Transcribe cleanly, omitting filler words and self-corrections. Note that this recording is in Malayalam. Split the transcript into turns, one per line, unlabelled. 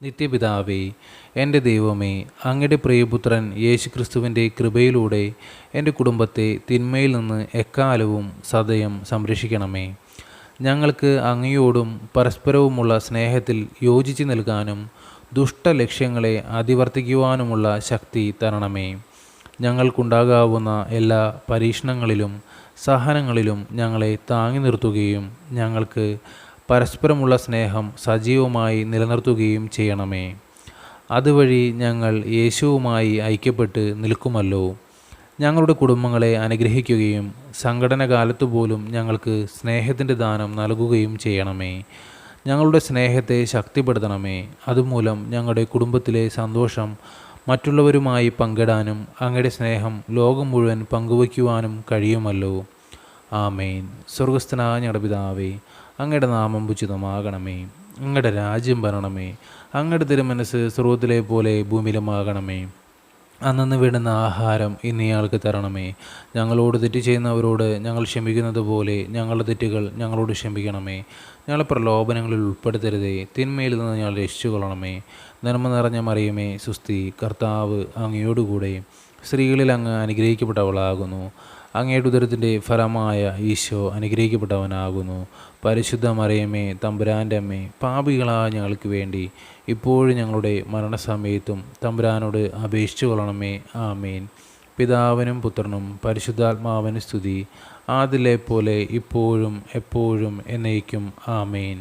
നിത്യപിതാവേ, എൻ്റെ ദൈവമേ, അങ്ങയുടെ പ്രിയപുത്രൻ യേശുക്രിസ്തുവിൻ്റെ കൃപയിലൂടെ എൻ്റെ കുടുംബത്തെ തിന്മയിൽ നിന്ന് എക്കാലവും സദയം സംരക്ഷിക്കണമേ. ഞങ്ങൾക്ക് അങ്ങയോടും പരസ്പരവുമുള്ള സ്നേഹത്തിൽ യോജിച്ച് നിൽക്കാനും ദുഷ്ടലക്ഷ്യങ്ങളെ അതിവർത്തിക്കുവാനുമുള്ള ശക്തി തരണമേ. ഞങ്ങൾക്കുണ്ടാകാവുന്ന എല്ലാ പരീക്ഷണങ്ങളിലും സഹനങ്ങളിലും ഞങ്ങളെ താങ്ങി നിർത്തുകയും ഞങ്ങൾക്ക് പരസ്പരമുള്ള സ്നേഹം സജീവമായി നിലനിർത്തുകയും ചെയ്യണമേ. അതുവഴി ഞങ്ങൾ യേശുവുമായി ഐക്യപ്പെട്ട് നിൽക്കുമല്ലോ. ഞങ്ങളുടെ കുടുംബങ്ങളെ അനുഗ്രഹിക്കുകയും സങ്കടനകാലത്തു പോലും ഞങ്ങൾക്ക് സ്നേഹത്തിൻ്റെ ദാനം നൽകുകയും ചെയ്യണമേ. ഞങ്ങളുടെ സ്നേഹത്തെ ശക്തിപ്പെടുത്തണമേ. അതുമൂലം ഞങ്ങളുടെ കുടുംബത്തിലെ സന്തോഷം മറ്റുള്ളവരുമായി പങ്കിടാനും അങ്ങയുടെ സ്നേഹം ലോകം മുഴുവൻ പങ്കുവയ്ക്കുവാനും കഴിയുമല്ലോ. ആമേൻ. സ്വർഗസ്ഥനായ ഞങ്ങളുടെ പിതാവേ, അങ്ങയുടെ നാമം ഉചിതമാകണമേ. അങ്ങയുടെ രാജ്യം വരണമേ. അങ്ങയുടെ തിരുമനസ്സ് സ്വർഗ്ഗത്തിലെ പോലെ ഭൂമിയിലുമാകണമേ. അന്നന്ന് വേണ്ടുന്ന ആഹാരം ഇന്ന് ഇയാൾക്ക് തരണമേ. ഞങ്ങളോട് തെറ്റ് ചെയ്യുന്നവരോട് ഞങ്ങൾ ക്ഷമിക്കുന്നത് പോലെ ഞങ്ങളുടെ തെറ്റുകൾ ഞങ്ങളോട് ക്ഷമിക്കണമേ. ഞങ്ങളെ പ്രലോഭനങ്ങളിൽ ഉൾപ്പെടുത്തരുതേ, തിന്മയിൽ നിന്ന് ഞങ്ങൾ രക്ഷിച്ചുകൊള്ളണമേ. നന്മ നിറഞ്ഞ മറിയമേ, സുസ്തി, കർത്താവ് അങ്ങയോടുകൂടെ സ്ത്രീകളിൽ അങ്ങ് അനുഗ്രഹിക്കപ്പെട്ടവളാകുന്നു. അങ്ങയുടെ ഉദരത്തിൻ്റെ ഫലമായ ഈശോ അനുഗ്രഹിക്കപ്പെട്ടവനാകുന്നു. പരിശുദ്ധ മറിയമേ, തമ്പുരാൻ്റെ അമ്മേ, പാപികളായ ഞങ്ങൾക്ക് വേണ്ടി ഇപ്പോഴും ഞങ്ങളുടെ മരണസമയത്തും തമ്പുരാനോട് അപേക്ഷിച്ചു കൊള്ളണമേ. ആമേൻ. പിതാവിനും പുത്രനും പരിശുദ്ധാത്മാവിനും സ്തുതി, ആദിലെ പോലെ ഇപ്പോഴും എപ്പോഴും എന്നേക്കും. ആമേൻ.